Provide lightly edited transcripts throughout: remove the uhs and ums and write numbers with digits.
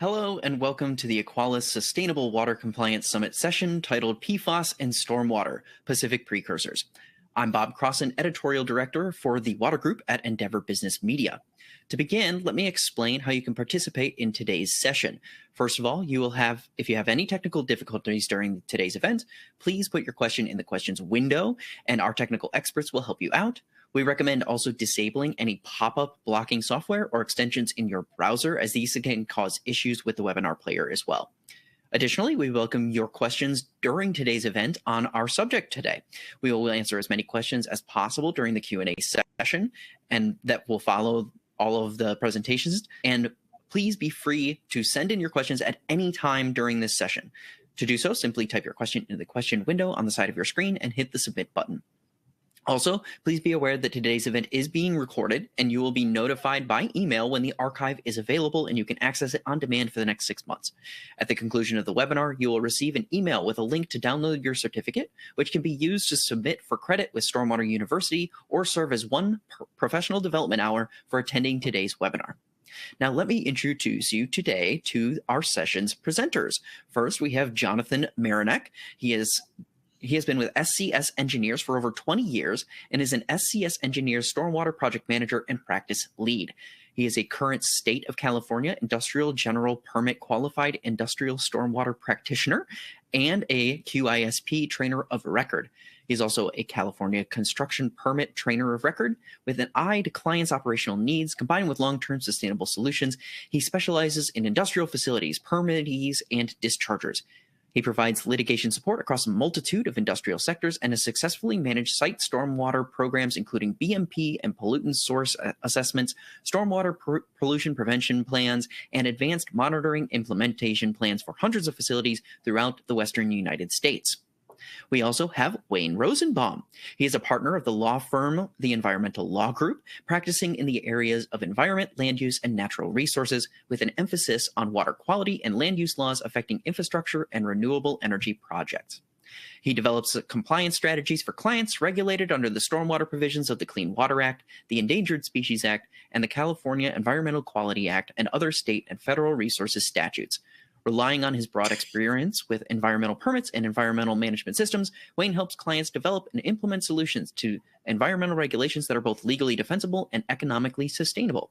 Hello and welcome to the AQUALIS Sustainable Water Compliance Summit session titled PFAS and Stormwater, Pacific Precursors. I'm Bob Crossan, Editorial Director for the Water Group at Endeavor Business Media. To begin, let me explain how you can participate in today's session. First of all, if you have any technical difficulties during today's event, please put your question in the questions window and our technical experts will help you out. We recommend also disabling any pop-up blocking software or extensions in your browser, as these can cause issues with the webinar player as well. Additionally, we welcome your questions during today's event on our subject today. We will answer as many questions as possible during the Q&A session, and that will follow all of the presentations. And please be free to send in your questions at any time during this session. To do so, simply type your question into the question window on the side of your screen and hit the submit button. Also, please be aware that today's event is being recorded and you will be notified by email when the archive is available and you can access it on demand for the next 6 months. At the conclusion of the webinar, you will receive an email with a link to download your certificate, which can be used to submit for credit with Stormwater University or serve as one professional development hour for attending today's webinar. Now, let me introduce you today to our session's presenters. First, we have Jonathan Marinek. He has been with SCS Engineers for over 20 years and is an SCS Engineers Stormwater Project Manager and Practice Lead. He is a current State of California Industrial General Permit Qualified Industrial Stormwater Practitioner and a QISP Trainer of Record. He's also a California Construction Permit Trainer of Record. With an eye to clients' operational needs combined with long-term sustainable solutions, he specializes in industrial facilities, permittees, and dischargers. He provides litigation support across a multitude of industrial sectors and has successfully managed site stormwater programs including BMP and pollutant source assessments, stormwater pollution prevention plans, and advanced monitoring implementation plans for hundreds of facilities throughout the western United States. We also have Wayne Rosenbaum. He is a partner of the law firm, the Environmental Law Group, practicing in the areas of environment, land use, and natural resources, with an emphasis on water quality and land use laws affecting infrastructure and renewable energy projects. He develops compliance strategies for clients regulated under the stormwater provisions of the Clean Water Act, the Endangered Species Act, and the California Environmental Quality Act, and other state and federal resources statutes. Relying on his broad experience with environmental permits and environmental management systems, Wayne helps clients develop and implement solutions to environmental regulations that are both legally defensible and economically sustainable.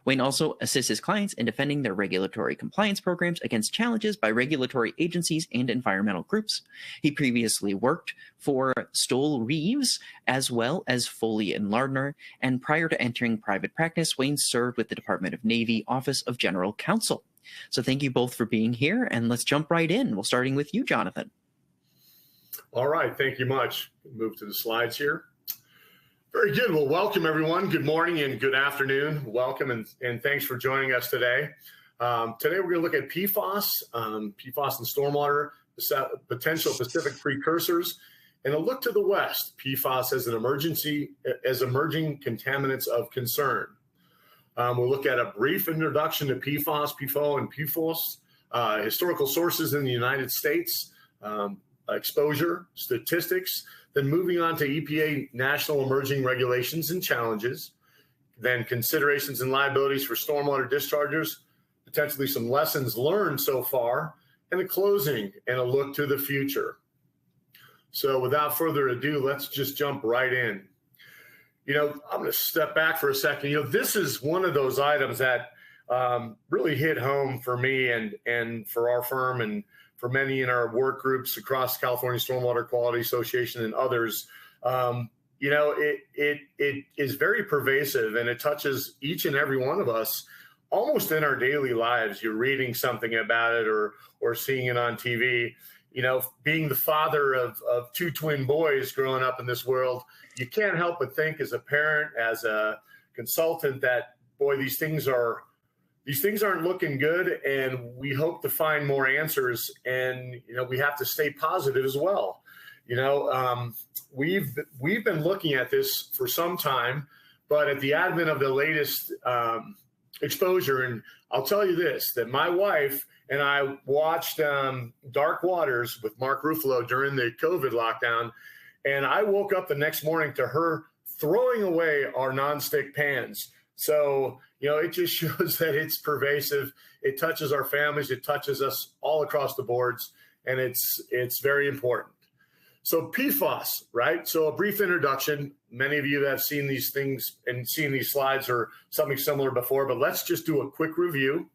Wayne also assists his clients in defending their regulatory compliance programs against challenges by regulatory agencies and environmental groups. He previously worked for Stoll Reeves as well as Foley and Lardner, and prior to entering private practice, Wayne served with the Department of Navy Office of General Counsel. So thank you both for being here, and let's jump right in. We'll starting with you, Jonathan. All right, thank you much. Move to the slides here. Very good. Well, welcome everyone. Good morning and good afternoon. Welcome and thanks for joining us today. Today we're going to look at PFAS, PFAS and stormwater, potential Pacific precursors, and a look to the west, PFAS as emerging contaminants of concern. We'll look at a brief introduction to PFAS, PFOA, and PFOS, historical sources in the United States, exposure, statistics, then moving on to EPA national emerging regulations and challenges, then considerations and liabilities for stormwater dischargers, potentially some lessons learned so far, and a closing and a look to the future. So without further ado, let's just jump right in. I'm going to step back for a second. This is one of those items that really hit home for me and for our firm and for many in our work groups across California Stormwater Quality Association and others. It is very pervasive and it touches each and every one of us almost in our daily lives. You're reading something about it or seeing it on TV. Being the father of two twin boys growing up in this world, you can't help but think as a parent, as a consultant, that, boy, these things aren't looking good, and we hope to find more answers. And, we have to stay positive as well. We've been looking at this for some time, but at the advent of the latest exposure, and I'll tell you this, that my wife and I watched Dark Waters with Mark Ruffalo during the COVID lockdown, and I woke up the next morning to her throwing away our nonstick pans So, it just shows that it's pervasive. It touches our families. It touches us all across the boards, and it's very important. So PFAS, right? So a brief introduction. Many of you that have seen these things and seen these slides or something similar before, but let's just do a quick review.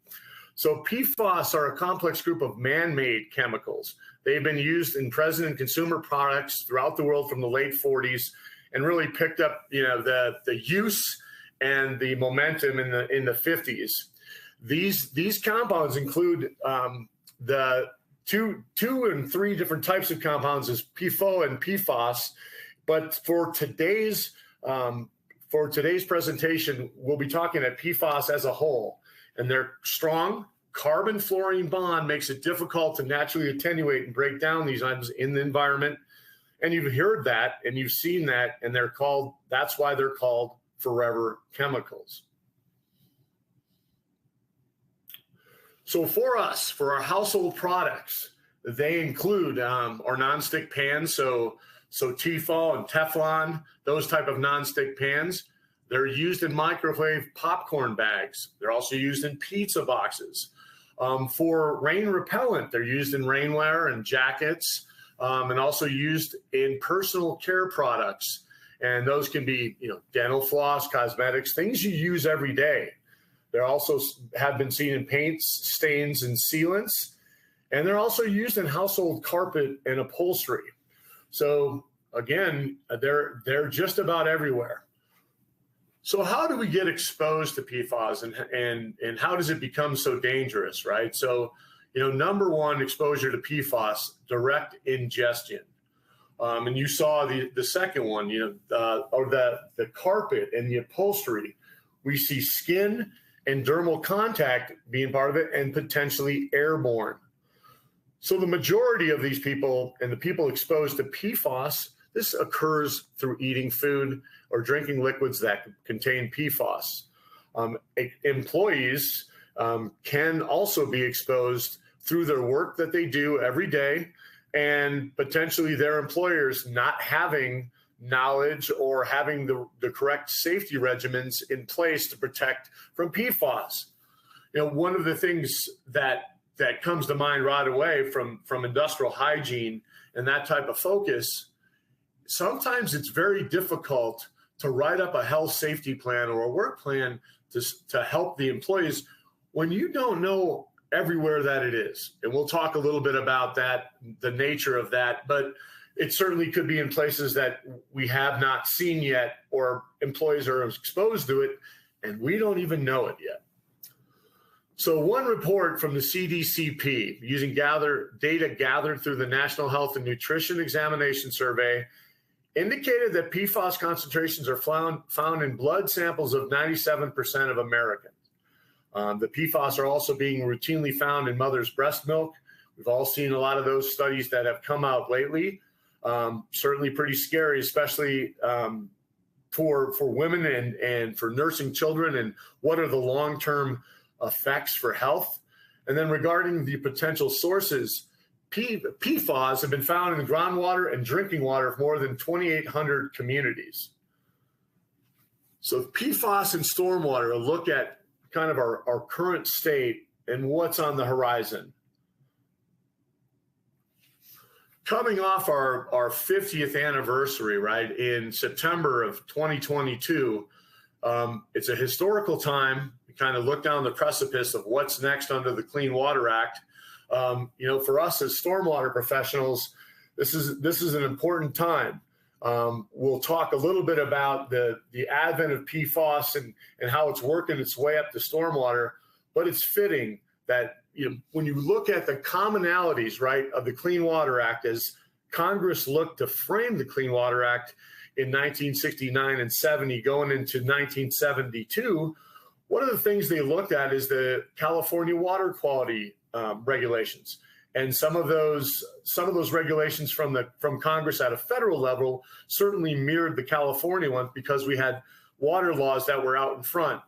So PFAS are a complex group of man-made chemicals. They've been used in present and consumer products throughout the world from the late 40s and really picked up, the use and the momentum in the 50s. These compounds include the two and three different types of compounds is PFOA and PFAS. But for today's presentation, we'll be talking at PFAS as a whole. And their strong carbon-fluorine bond makes it difficult to naturally attenuate and break down these items in the environment. And you've heard that and you've seen that, and that's why they're called forever chemicals. So for our household products, they include our nonstick pans, so Tefal and Teflon, those type of nonstick pans. They're used in microwave popcorn bags. They're also used in pizza boxes. For rain repellent, they're used in rainwear and jackets, and also used in personal care products. And those can be, dental floss, cosmetics, things you use every day. They also have been seen in paints, stains, and sealants. And they're also used in household carpet and upholstery. So again, they're just about everywhere. So how do we get exposed to PFAS and how does it become so dangerous, right? So, number one, exposure to PFAS, direct ingestion. And you saw the second one, or the carpet and the upholstery. We see skin and dermal contact being part of it and potentially airborne. So the majority of these people and the people exposed to PFAS, this occurs through eating food or drinking liquids that contain PFAS. Employees can also be exposed through their work that they do every day and potentially their employers not having knowledge or having the correct safety regimens in place to protect from PFAS. One of the things that comes to mind right away from industrial hygiene and that type of focus, sometimes it's very difficult to write up a health safety plan or a work plan to help the employees when you don't know everywhere that it is. And we'll talk a little bit about that, the nature of that, but it certainly could be in places that we have not seen yet or employees are exposed to it and we don't even know it yet. So one report from the CDCP using data gathered through the National Health and Nutrition Examination Survey indicated that PFAS concentrations are found in blood samples of 97% of Americans. The PFAS are also being routinely found in mother's breast milk. We've all seen a lot of those studies that have come out lately. Certainly pretty scary, especially for women and for nursing children, and what are the long-term effects for health. And then regarding the potential sources, PFAS have been found in groundwater and drinking water of more than 2,800 communities. So PFAS and stormwater, a look at kind of our current state and what's on the horizon. Coming off our 50th anniversary, right, in September of 2022, it's a historical time. We kind of look down the precipice of what's next under the Clean Water Act. For us as stormwater professionals, this is an important time. We'll talk a little bit about the advent of PFAS and how it's working its way up to stormwater, but it's fitting that when you look at the commonalities, right, of the Clean Water Act as Congress looked to frame the Clean Water Act in 1969 and 70, going into 1972, one of the things they looked at is the California water quality regulations. And some of those regulations from Congress at a federal level certainly mirrored the California ones because we had water laws that were out in front.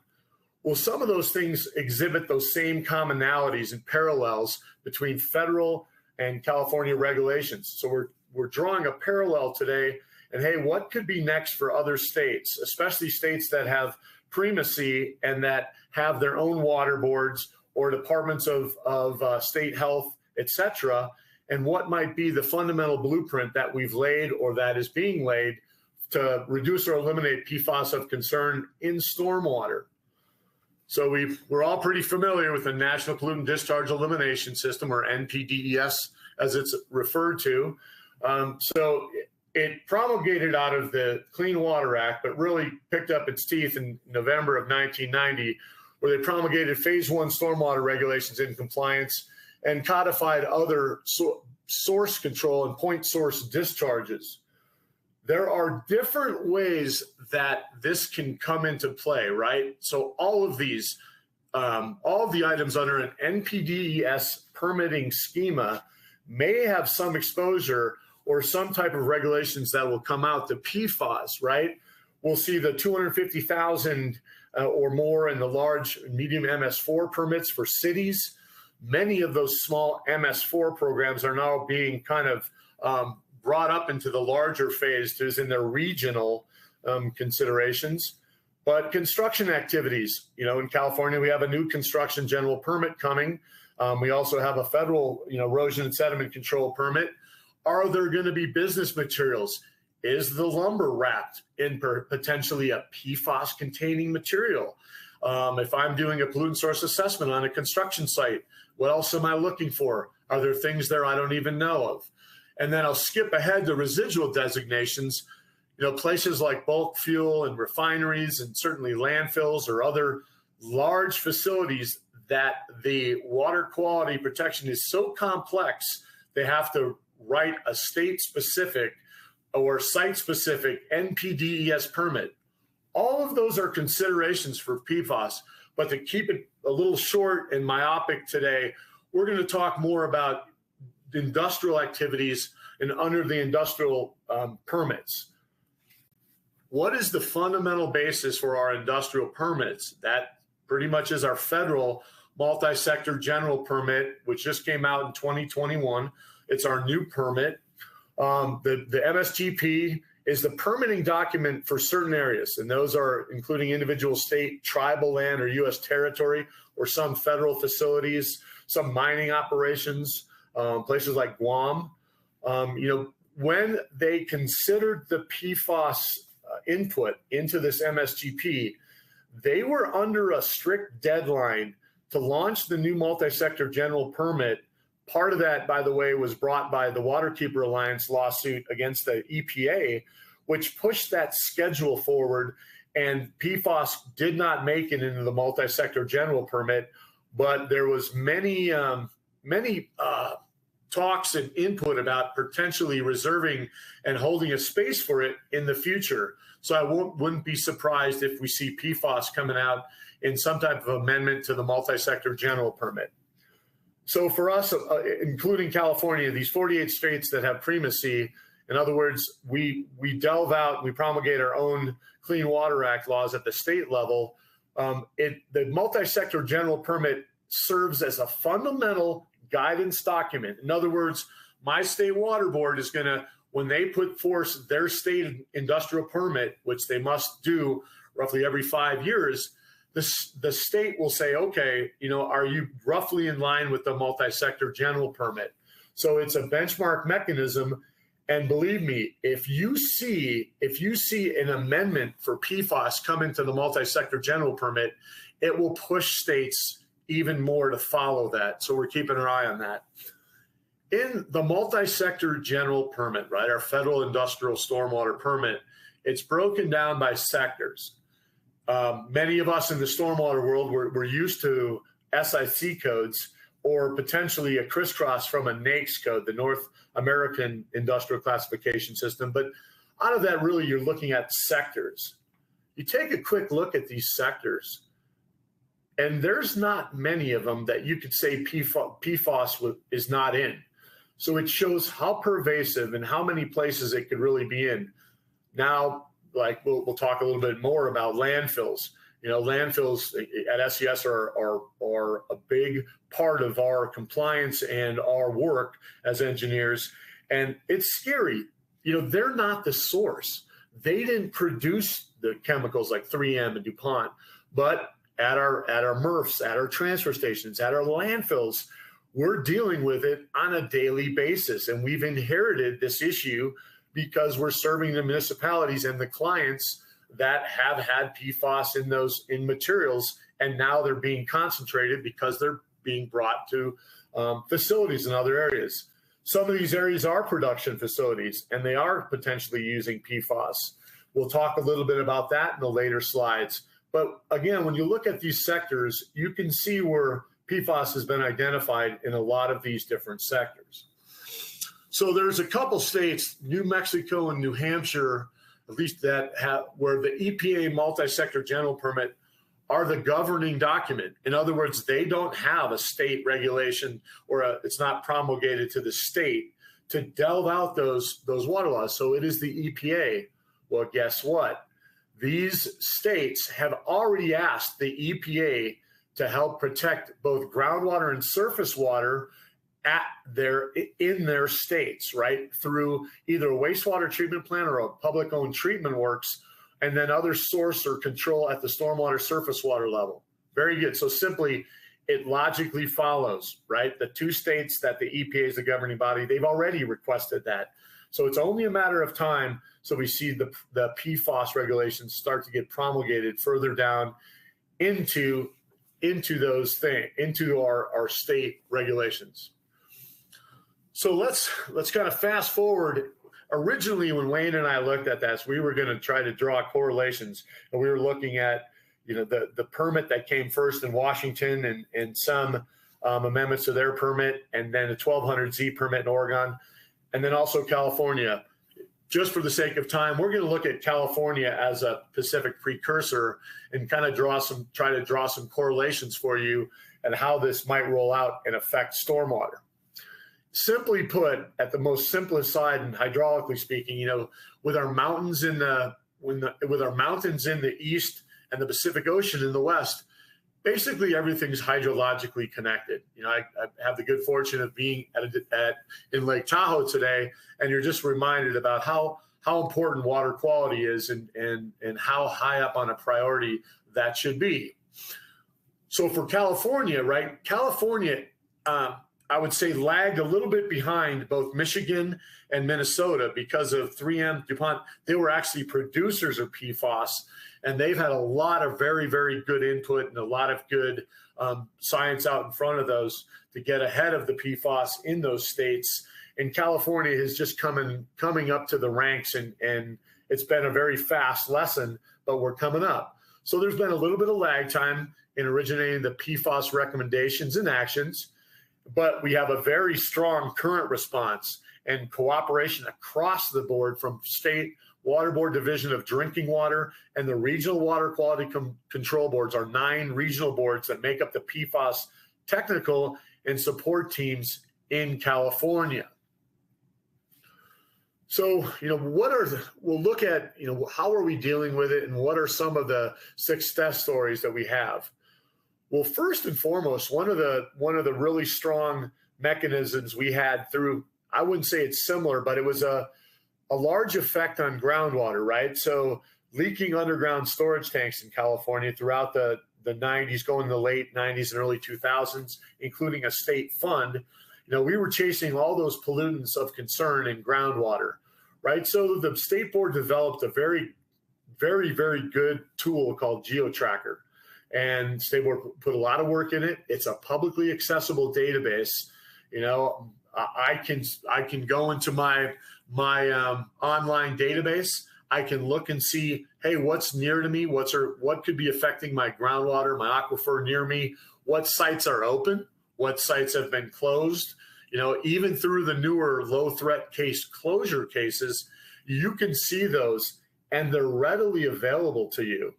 Well, some of those things exhibit those same commonalities and parallels between federal and California regulations. So we're drawing a parallel today. And hey, what could be next for other states, especially states that have primacy and that have their own water boards or departments of state health, et cetera, and what might be the fundamental blueprint that we've laid or that is being laid to reduce or eliminate PFAS of concern in stormwater. So we're all pretty familiar with the National Pollutant Discharge Elimination System, or NPDES, as it's referred to. So it promulgated out of the Clean Water Act, but really picked up its teeth in November of 1990, where they promulgated Phase 1 stormwater regulations in compliance and codified other source control and point source discharges. There are different ways that this can come into play, right? So all of these, all of the items under an NPDES permitting schema may have some exposure or some type of regulations that will come out to PFAS, right? We'll see the 250,000 or more in the large and medium MS4 permits for cities. Many of those small MS4 programs are now being kind of brought up into the larger phases in their regional considerations. But construction activities, in California, we have a new construction general permit coming. We also have a federal, erosion and sediment control permit. Are there going to be business materials? Is the lumber wrapped in potentially a PFAS containing material? If I'm doing a pollutant source assessment on a construction site, what else am I looking for? Are there things there I don't even know of? And then I'll skip ahead to residual designations, places like bulk fuel and refineries and certainly landfills or other large facilities that the water quality protection is so complex, they have to write a state-specific or site-specific NPDES permit. All of those are considerations for PFAS, but to keep it a little short and myopic today, we're going to talk more about industrial activities and under the industrial permits. What is the fundamental basis for our industrial permits? That pretty much is our federal multi-sector general permit, which just came out in 2021. It's our new permit. The MSGP is the permitting document for certain areas, and those are including individual state, tribal land, or U.S. territory, or some federal facilities, some mining operations, places like Guam. When they considered the PFAS input into this MSGP, they were under a strict deadline to launch the new multi-sector general permit. Part of that, by the way, was brought by the Waterkeeper Alliance lawsuit against the EPA, which pushed that schedule forward, and PFAS did not make it into the multi-sector general permit, but there was many talks and input about potentially reserving and holding a space for it in the future. So I wouldn't be surprised if we see PFAS coming out in some type of amendment to the multi-sector general permit. So for us, including California, these 48 states that have primacy, in other words, we delve out and we promulgate our own Clean Water Act laws at the state level. The multi-sector general permit serves as a fundamental guidance document. In other words, my state water board is going to, when they put forth their state industrial permit, which they must do roughly every 5 years, the state will say, okay, are you roughly in line with the multi-sector general permit? So it's a benchmark mechanism. And believe me, if you see an amendment for PFAS come into the multi-sector general permit, it will push states even more to follow that. So we're keeping our eye on that. In the multi-sector general permit, right, our federal industrial stormwater permit, it's broken down by sectors. Many of us in the stormwater world, we're used to SIC codes or potentially a crisscross from a NAICS code, the North American Industrial Classification System. But out of that, really, you're looking at sectors. You take a quick look at these sectors, and there's not many of them that you could say PFAS is not in. So it shows how pervasive and how many places it could really be in. Now, like we'll talk a little bit more about landfills. Landfills at SES are a big part of our compliance and our work as engineers. And it's scary. They're not the source. they didn't produce the chemicals like 3M and DuPont, but at our MRFs, at our transfer stations, at our landfills, we're dealing with it on a daily basis. And we've inherited this issue because we're serving the municipalities and the clients that have had PFAS in materials, and now they're being concentrated because they're being brought to facilities in other areas. Some of these areas are production facilities, and they are potentially using PFAS. We'll talk a little bit about that in the later slides. But again, when you look at these sectors, you can see where PFAS has been identified in a lot of these different sectors. So there's a couple states, New Mexico and New Hampshire, at least that have, where the EPA multi-sector general permit are the governing document. In other words, they don't have a state regulation or it's not promulgated to the state to delve out those water laws. So it is the EPA. Well, guess what? These states have already asked the EPA to help protect both groundwater and surface water in their states, right? Through either a wastewater treatment plant or a public-owned treatment works, and then other source or control at the stormwater surface water level. Very good. So simply, it logically follows, right? The two states that the EPA is the governing body, they've already requested that. So it's only a matter of time. So we see the PFAS regulations start to get promulgated further down into those things, into our state regulations. So let's kind of fast forward. Originally, when Wayne and I looked at this, we were going to try to draw correlations, and we were looking at, the permit that came first in Washington and some amendments to their permit, and then a 1200Z permit in Oregon, and then also California. Just for the sake of time, we're going to look at California as a Pacific precursor and kind of try to draw some correlations for you and how this might roll out and affect stormwater. Simply put, at the most simplest side and hydraulically speaking, with our mountains in the east and the Pacific Ocean in the west, basically everything's hydrologically connected. I have the good fortune of being in Lake Tahoe today, and you're just reminded about how important water quality is and how high up on a priority that should be. So for California, right? California, I would say, lagged a little bit behind both Michigan and Minnesota because of 3M, DuPont. They were actually producers of PFAS, and they've had a lot of very, very good input and a lot of good science out in front of those to get ahead of the PFAS in those states. And California is just coming up to the ranks, and it's been a very fast lesson, but we're coming up. So there's been a little bit of lag time in originating the PFAS recommendations and actions, but we have a very strong current response and cooperation across the board from state water board division of drinking water and the regional water quality control boards are 9 regional boards that make up the PFAS technical and support teams in California. So, we'll look at, how are we dealing with it and what are some of the success stories that we have? Well, first and foremost, one of the really strong mechanisms we had through, I wouldn't say it's similar, but it was a large effect on groundwater, right? So leaking underground storage tanks in California throughout the 90s, going to the late 90s and early 2000s, including a state fund, we were chasing all those pollutants of concern in groundwater, right? So the state board developed a very, very, very good tool called GeoTracker. And State Board put a lot of work in it. It's a publicly accessible database. I can go into my online database. I can look and see, hey, what's near to me? What could be affecting my groundwater, my aquifer near me? What sites are open? What sites have been closed? Even through the newer low threat case closure cases, you can see those, and they're readily available to you.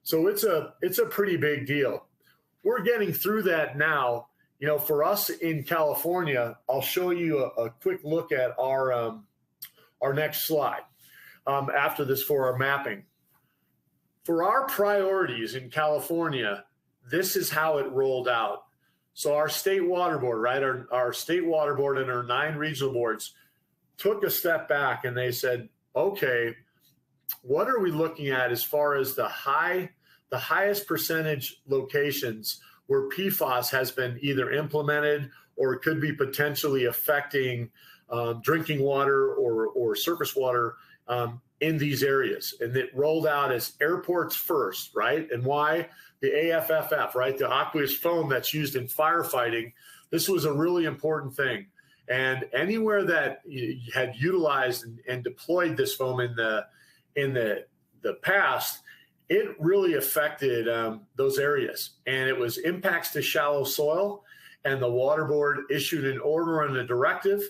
So it's a pretty big deal. We're getting through that now. For us in California, I'll show you a quick look at our next slide after this for our mapping. For our priorities in California, this is how it rolled out. So our state water board, right, our state water board and our 9 regional boards took a step back and they said, okay, what are we looking at as far as the highest percentage locations where PFAS has been either implemented or could be potentially affecting drinking water or surface water in these areas? And it rolled out as airports first, right? And why? The AFFF, right? The aqueous foam that's used in firefighting. This was a really important thing. And anywhere that you had utilized and deployed this foam in the past, it really affected those areas. And it was impacts to shallow soil. And the water board issued an order and a directive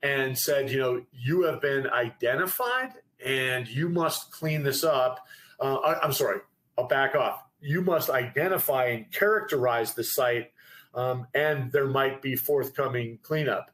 and said, you have been identified and you must clean this up. I'm sorry, I'll back off. You must identify and characterize the site, and there might be forthcoming cleanup.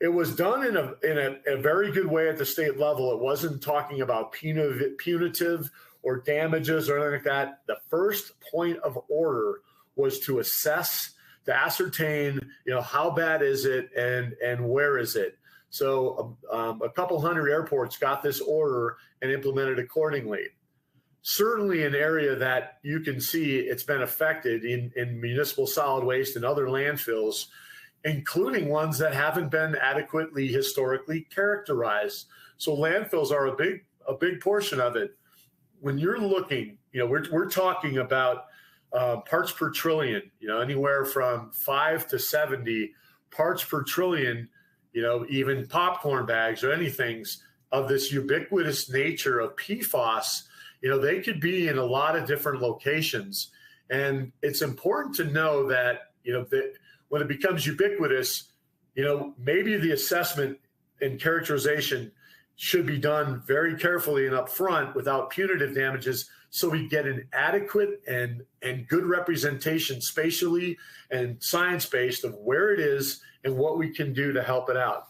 It was done in a very good way at the state level. It wasn't talking about punitive or damages or anything like that. The first point of order was to assess, to ascertain, how bad is it and where is it. So a couple hundred airports got this order and implemented accordingly. Certainly an area that you can see it's been affected in municipal solid waste and other landfills, including ones that haven't been adequately historically characterized. So landfills are a big portion of it. When you're looking, we're talking about parts per trillion, anywhere from 5 to 70 parts per trillion, even popcorn bags or anything of this ubiquitous nature of PFAS. They could be in a lot of different locations. And it's important to know that, that when it becomes ubiquitous, maybe the assessment and characterization should be done very carefully and upfront without punitive damages, so we get an adequate and good representation spatially and science-based of where it is and what we can do to help it out.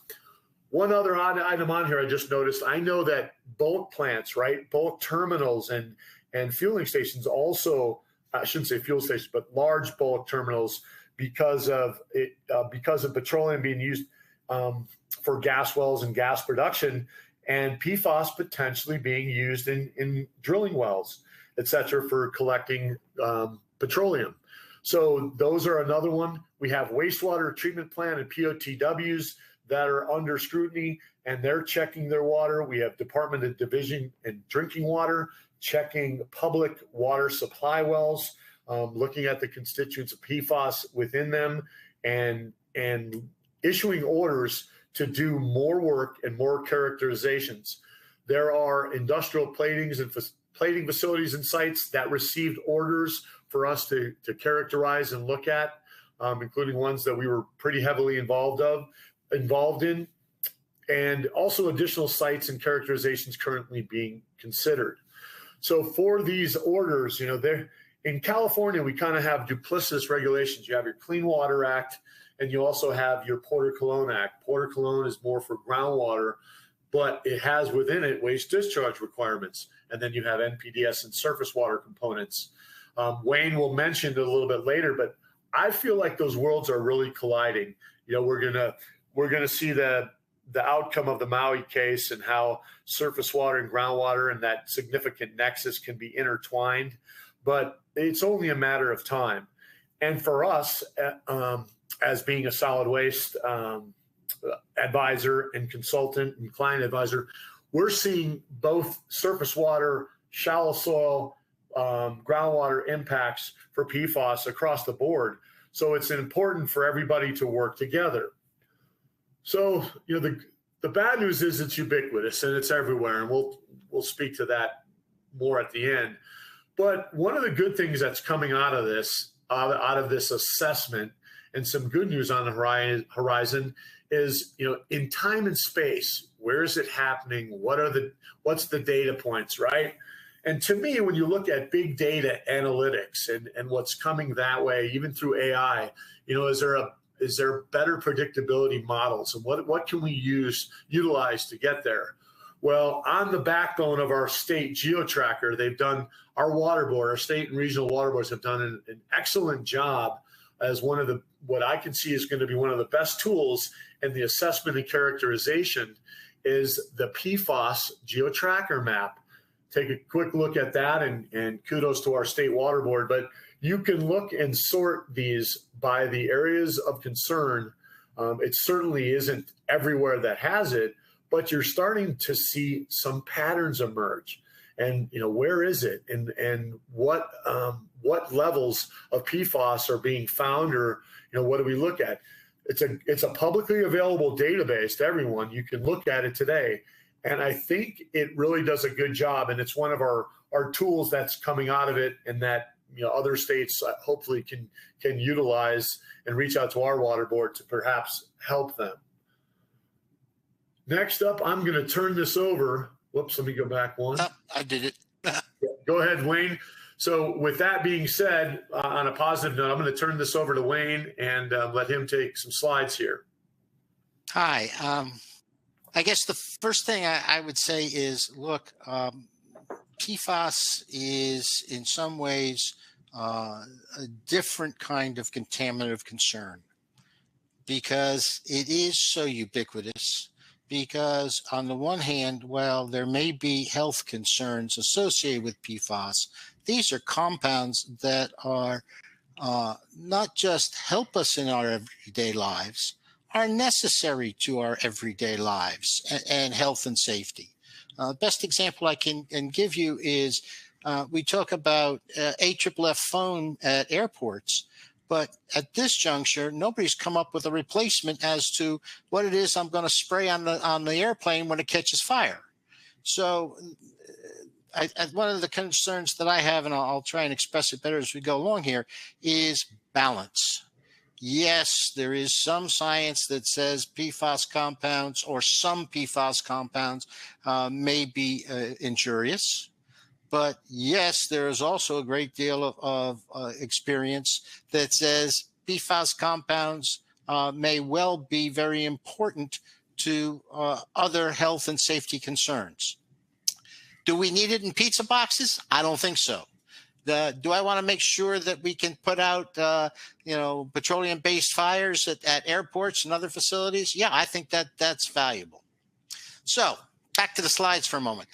One other odd item on here I just noticed, I know that bulk plants, right, bulk terminals and fueling stations also, I shouldn't say fuel stations, but large bulk terminals, because of petroleum being used for gas wells and gas production, and PFAS potentially being used in drilling wells, et cetera, for collecting petroleum. So those are another one. We have wastewater treatment plant and POTWs that are under scrutiny, and they're checking their water. We have Department of Division and Drinking Water checking public water supply wells, looking at the constituents of PFAS within them, and issuing orders to do more work and more characterizations. There are industrial platings and plating facilities and sites that received orders for us to characterize and look at, including ones that we were pretty heavily involved in, and also additional sites and characterizations currently being considered. So for these orders, in California, we kind of have duplicitous regulations. You have your Clean Water Act, and you also have your Porter-Cologne Act. Porter-Cologne is more for groundwater, but it has within it waste discharge requirements. And then you have NPDES and surface water components. Wayne will mention it a little bit later, but I feel like those worlds are really colliding. We're gonna see the outcome of the Maui case and how surface water and groundwater and that significant nexus can be intertwined, but it's only a matter of time. And for us, as being a solid waste advisor and consultant and client advisor, we're seeing both surface water, shallow soil, groundwater impacts for PFAS across the board. So it's important for everybody to work together. So, the bad news is it's ubiquitous and it's everywhere, and we'll speak to that more at the end. But one of the good things that's coming out of this assessment, and some good news on the horizon, is in time and space, where is it happening? What's the data points, right? And to me, when you look at big data analytics and what's coming that way, even through AI, is there better predictability models, and what can we utilize to get there? Well, on the backbone of our state GeoTracker, they've done, our state and regional water boards have done an excellent job as what I can see is going to be one of the best tools in the assessment and characterization is the PFAS GeoTracker map. take a quick look at that, and kudos to our state water board. But you can look and sort these by the areas of concern. It certainly isn't everywhere that has it, but you're starting to see some patterns emerge. And where is it, and what levels of PFAS are being found, or what do we look at? It's a publicly available database to everyone. You can look at it today, and I think it really does a good job. And it's one of our tools that's coming out of it, and that other states hopefully can utilize and reach out to our water board to perhaps help them. Next up, I'm going to turn this over. Whoops, let me go back one. I did it. Go ahead, Wayne. So with that being said, on a positive note, I'm going to turn this over to Wayne and let him take some slides here. Hi. I guess the first thing I would say is, look, PFAS is in some ways a different kind of contaminant of concern because it is so ubiquitous. Because on the one hand, while there may be health concerns associated with PFAS, these are compounds that are not just help us in our everyday lives, are necessary to our everyday lives and health and safety. The best example I can give you is we talk about AFFF foam at airports. But at this juncture, nobody's come up with a replacement as to what it is I'm going to spray on the airplane when it catches fire. So one of the concerns that I have, and I'll try and express it better as we go along here, is balance. Yes, there is some science that says PFAS compounds or some PFAS compounds may be injurious. But yes, there is also a great deal of experience that says PFAS compounds may well be very important to other health and safety concerns. Do we need it in pizza boxes? I don't think so. Do I want to make sure that we can put out, petroleum-based fires at airports and other facilities? Yeah, I think that's valuable. So back to the slides for a moment.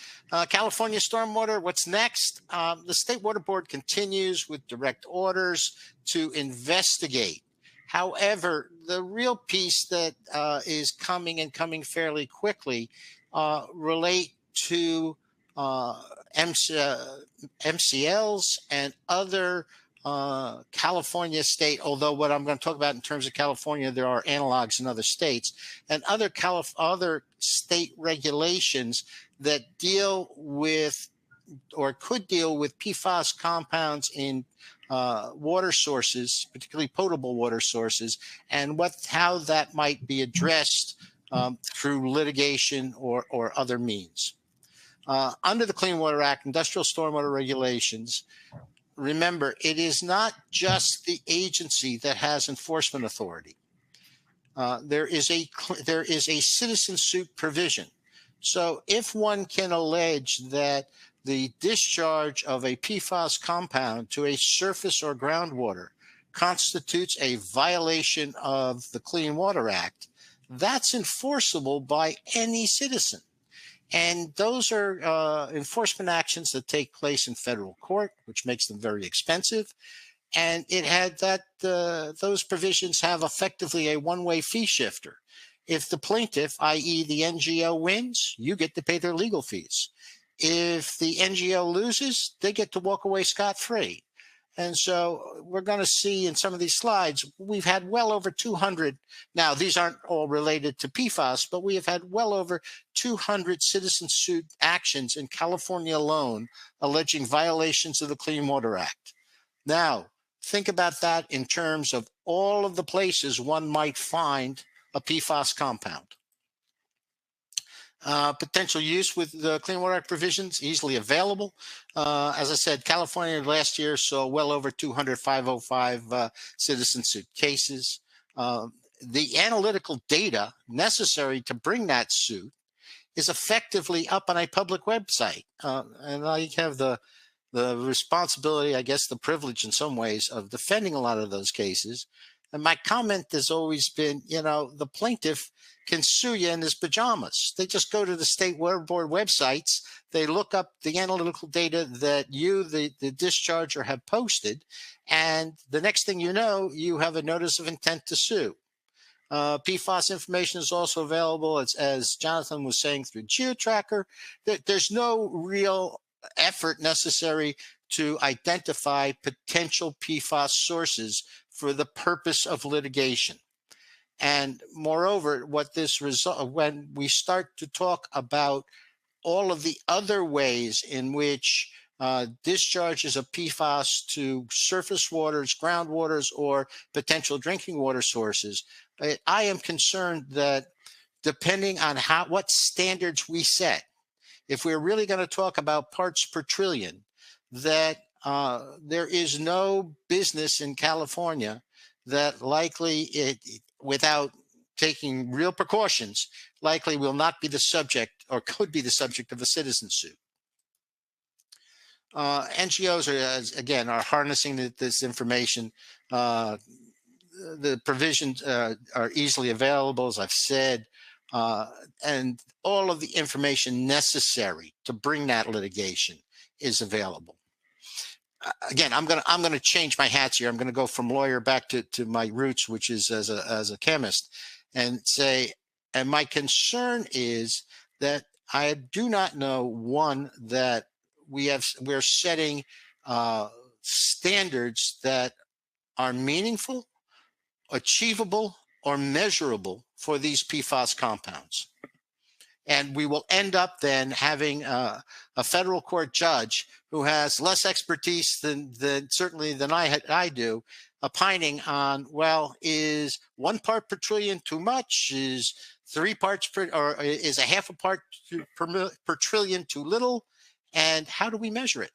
California Stormwater, what's next? The State Water Board continues with direct orders to investigate. However, the real piece that is coming fairly quickly relate to MCLs and other California state, although what I'm going to talk about in terms of California, there are analogs in other states, and other state regulations that deal with or could deal with PFAS compounds in water sources, particularly potable water sources, and how that might be addressed through litigation or other means. Under the Clean Water Act, industrial stormwater regulations, remember, it is not just the agency that has enforcement authority. There is a citizen suit provision. So if one can allege that the discharge of a PFAS compound to a surface or groundwater constitutes a violation of the Clean Water Act, that's enforceable by any citizen. And those are enforcement actions that take place in federal court, which makes them very expensive. And it had that those provisions have effectively a one-way fee shifter. If the plaintiff, i.e. the NGO, wins, you get to pay their legal fees. If the NGO loses, they get to walk away scot-free. And so we're going to see in some of these slides, we've had well over 200. Now, these aren't all related to PFAS, but we have had well over 200 citizen suit actions in California alone alleging violations of the Clean Water Act. Now, think about that in terms of all of the places one might find a PFAS compound. Potential use with the Clean Water Act provisions, easily available. As I said, California last year saw well over 200 505 citizen suit cases. The analytical data necessary to bring that suit is effectively up on a public website. And I have the responsibility, I guess the privilege in some ways, of defending a lot of those cases. And my comment has always been, the plaintiff can sue you in his pajamas. They just go to the state water board websites. They look up the analytical data that you, the discharger, have posted. And the next thing you know, you have a notice of intent to sue. PFAS information is also available, as Jonathan was saying, through GeoTracker. There's no real effort necessary to identify potential PFAS sources for the purpose of litigation. And moreover, when we start to talk about all of the other ways in which discharges of PFAS to surface waters, groundwaters, or potential drinking water sources, I am concerned that depending on what standards we set, if we're really going to talk about parts per trillion, that there is no business in California that likely, without taking real precautions, likely will not be the subject or could be the subject of a citizen suit. NGOs are harnessing this information. The provisions are easily available, as I've said, and all of the information necessary to bring that litigation is available. Again, I'm going to change my hats here. I'm going to go from lawyer back to my roots, which is as a chemist, and say, and my concern is that I do not know, one, that we're setting standards that are meaningful, achievable, or measurable for these PFAS compounds. And we will end up then having a federal court judge who has less expertise than I do, opining on, well, is 1 part per trillion too much? Is 3 parts or is a half a part per trillion too little? And how do we measure it?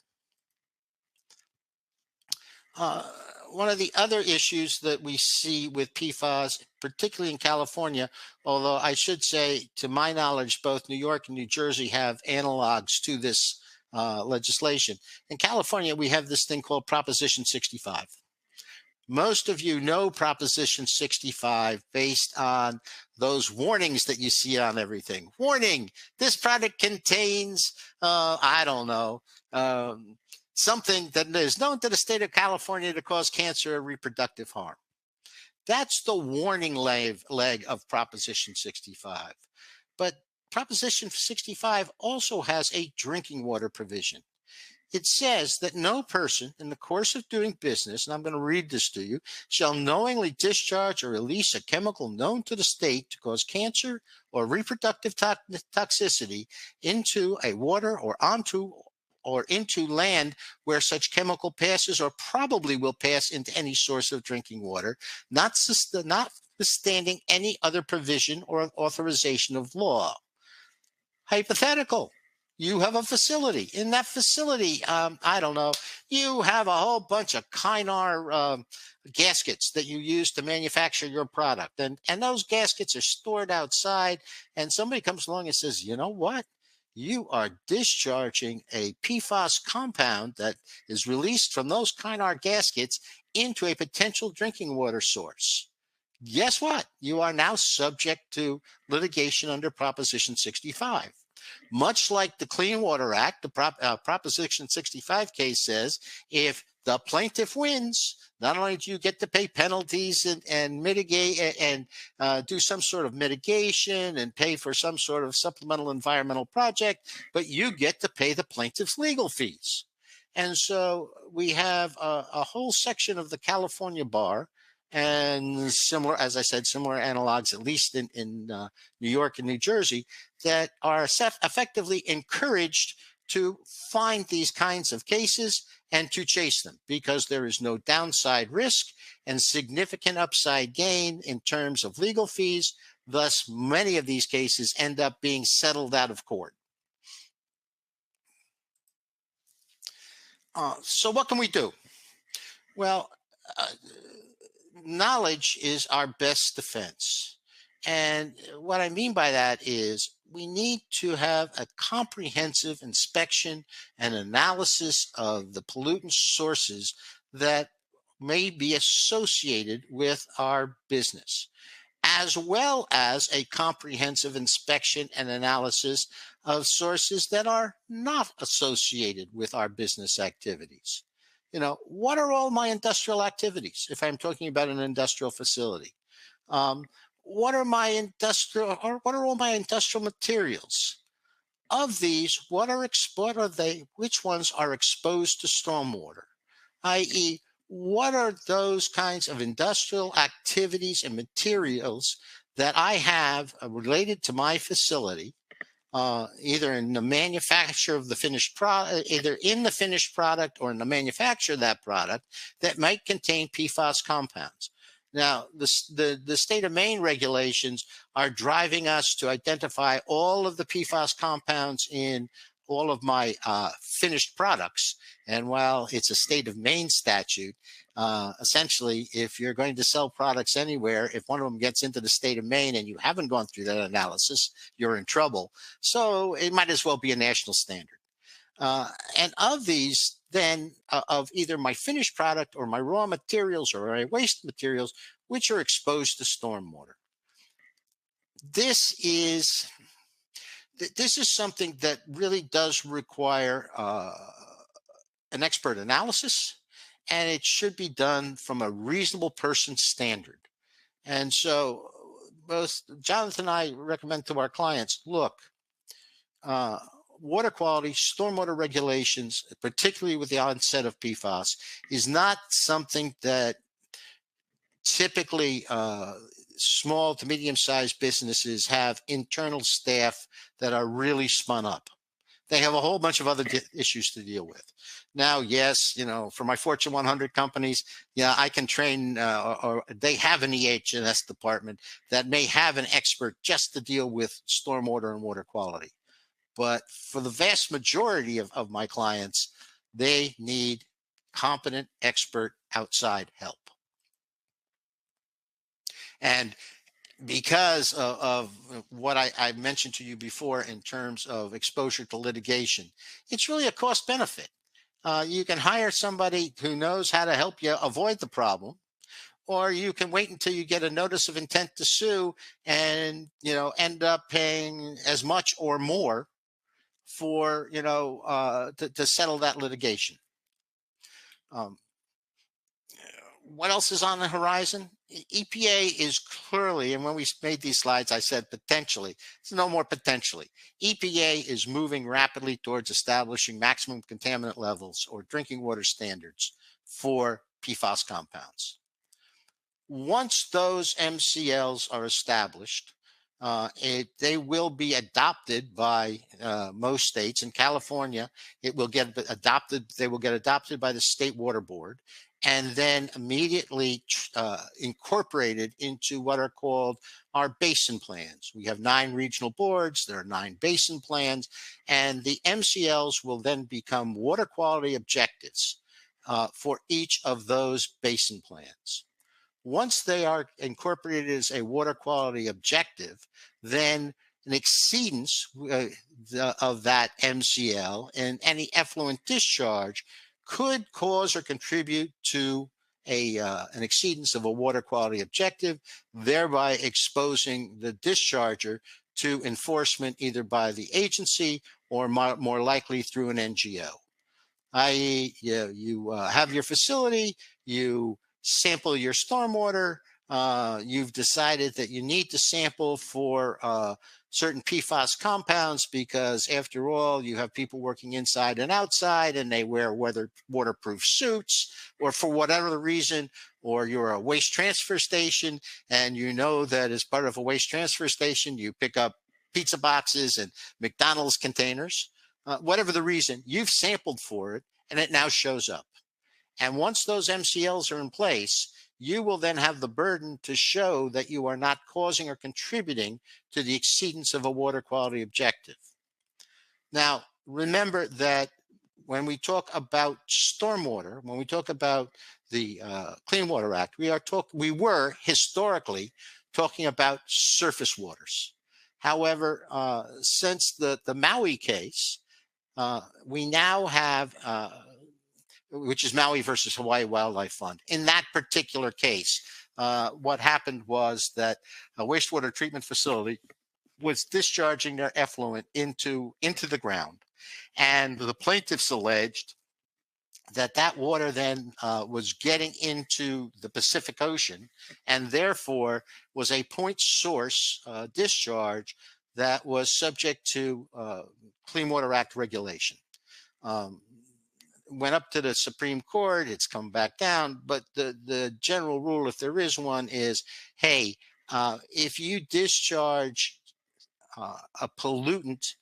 One of the other issues that we see with PFAS, particularly in California, although I should say, to my knowledge, both New York and New Jersey have analogs to this legislation. In California, we have this thing called Proposition 65. Most of you know Proposition 65 based on those warnings that you see on everything. Warning, this product contains, something that is known to the state of California to cause cancer or reproductive harm. That's the warning leg of Proposition 65. But Proposition 65 also has a drinking water provision. It says that no person in the course of doing business, and I'm going to read this to you, shall knowingly discharge or release a chemical known to the state to cause cancer or reproductive toxicity into a water or into land where such chemical passes or probably will pass into any source of drinking water, notwithstanding any other provision or authorization of law. Hypothetical. You have a facility. In that facility, you have a whole bunch of Kynar gaskets that you use to manufacture your product. And those gaskets are stored outside, and somebody comes along and says, you know what? You are discharging a PFAS compound that is released from those Kynar gaskets into a potential drinking water source. Guess what? You are now subject to litigation under Proposition 65. Much like the Clean Water Act, the Proposition 65 case says, if the plaintiff wins, not only do you get to pay penalties and mitigate and do some sort of mitigation and pay for some sort of supplemental environmental project, but you get to pay the plaintiff's legal fees. And so we have a whole section of the California bar and similar, as I said, similar analogs, at least in New York and New Jersey, that are effectively encouraged to find these kinds of cases and to chase them because there is no downside risk and significant upside gain in terms of legal fees. Thus, many of these cases end up being settled out of court. So what can we do? Well, knowledge is our best defense. And what I mean by that is we need to have a comprehensive inspection and analysis of the pollutant sources that may be associated with our business, as well as a comprehensive inspection and analysis of sources that are not associated with our business activities. What are all my industrial activities if I'm talking about an industrial facility? What are all my industrial materials? Of these, which ones are exposed to stormwater? i.e., what are those kinds of industrial activities and materials that I have related to my facility, either in the manufacture of the finished product, either in the finished product or in the manufacture of that product, that might contain PFAS compounds? Now, the state of Maine regulations are driving us to identify all of the PFAS compounds in all of my finished products. And while it's a state of Maine statute, essentially, if you're going to sell products anywhere, if one of them gets into the state of Maine and you haven't gone through that analysis, you're in trouble. So it might as well be a national standard. And of these, then, of either my finished product or my raw materials or my waste materials, which are exposed to stormwater. This is something that really does require an expert analysis, and it should be done from a reasonable person standard. And so both Jonathan and I recommend to our clients, look, water quality, stormwater regulations, particularly with the onset of PFAS, is not something that typically small to medium-sized businesses have internal staff that are really spun up. They have a whole bunch of other issues to deal with. Now, yes, for my Fortune 100 companies, I can train, or they have an EH&S department that may have an expert just to deal with stormwater and water quality. But for the vast majority of my clients, they need competent, expert outside help. And because of what I mentioned to you before in terms of exposure to litigation, it's really a cost benefit. You can hire somebody who knows how to help you avoid the problem, or you can wait until you get a notice of intent to sue and end up paying as much or more for to settle that litigation. What else is on the horizon? EPA is clearly, and when we made these slides, I said potentially. It's no more potentially. EPA is moving rapidly towards establishing maximum contaminant levels or drinking water standards for PFAS compounds. Once those MCLs are established, they will be adopted by most states. In California, it will get adopted. They will get adopted by the State Water Board, and then immediately incorporated into what are called our basin plans. We have 9 regional boards. There are 9 basin plans, and the MCLs will then become water quality objectives for each of those basin plans. Once they are incorporated as a water quality objective, then an exceedance of that MCL and any effluent discharge could cause or contribute to an exceedance of a water quality objective, thereby exposing the discharger to enforcement either by the agency or more likely through an NGO. I.e., you have your facility, you sample your stormwater, you've decided that you need to sample for certain PFAS compounds because, after all, you have people working inside and outside and they wear waterproof suits, or for whatever reason, or you're a waste transfer station and you know that as part of a waste transfer station, you pick up pizza boxes and McDonald's containers. Whatever the reason, you've sampled for it and it now shows up. And once those MCLs are in place, you will then have the burden to show that you are not causing or contributing to the exceedance of a water quality objective. Now, remember that when we talk about stormwater, when we talk about the Clean Water Act, we were historically talking about surface waters. However, since the Maui case, we now have which is Maui versus Hawaii Wildlife Fund. In that particular case, what happened was that a wastewater treatment facility was discharging their effluent into the ground. And the plaintiffs alleged that water then was getting into the Pacific Ocean and therefore was a point source discharge that was subject to Clean Water Act regulation. Went up to the Supreme Court, it's come back down, but the general rule, if there is one, is, hey, if you discharge a pollutant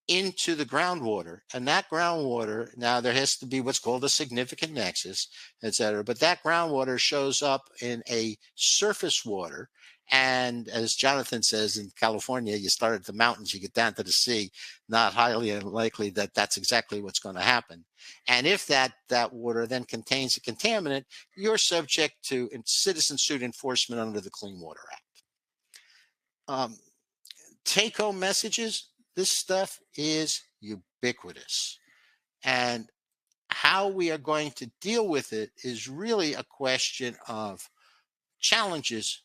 into the groundwater, and that groundwater, now there has to be what's called a significant nexus, et cetera, but that groundwater shows up in a surface water. And as Jonathan says, in California, you start at the mountains, you get down to the sea, not highly unlikely that that's exactly what's going to happen. And if that water then contains a contaminant, you're subject to citizen suit enforcement under the Clean Water Act. Take-home messages, this stuff is ubiquitous. And how we are going to deal with it is really a question of challenges,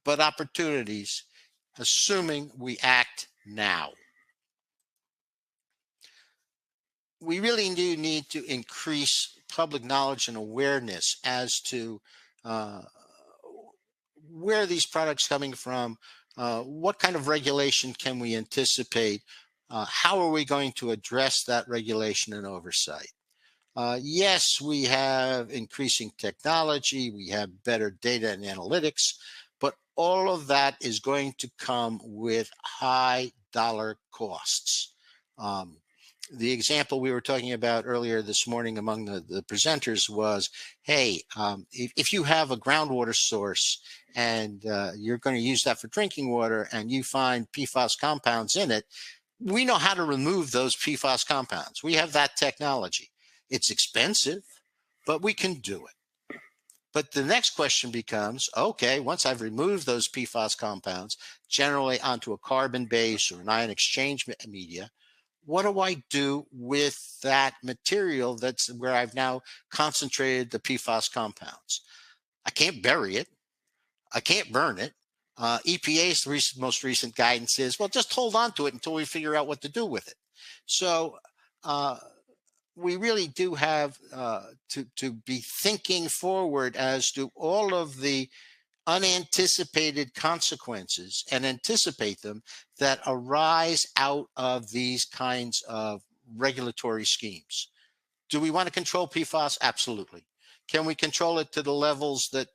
but opportunities, assuming we act now. We really do need to increase public knowledge and awareness as to where these products are coming from, what kind of regulation can we anticipate, how are we going to address that regulation and oversight. Yes, we have increasing technology, we have better data and analytics, but all of that is going to come with high dollar costs. The example we were talking about earlier this morning among the presenters was, hey, if you have a groundwater source and you're going to use that for drinking water and you find PFAS compounds in it, we know how to remove those PFAS compounds. We have that technology. It's expensive, but we can do it. But the next question becomes, okay, once I've removed those PFAS compounds, generally onto a carbon base or an ion exchange media, what do I do with that material that's where I've now concentrated the PFAS compounds? I can't bury it. I can't burn it. EPA's most recent guidance is, well, just hold on to it until we figure out what to do with it. So we really do have to be thinking forward as to all of the unanticipated consequences and anticipate them that arise out of these kinds of regulatory schemes. Do we want to control PFAS? Absolutely. Can we control it to the levels that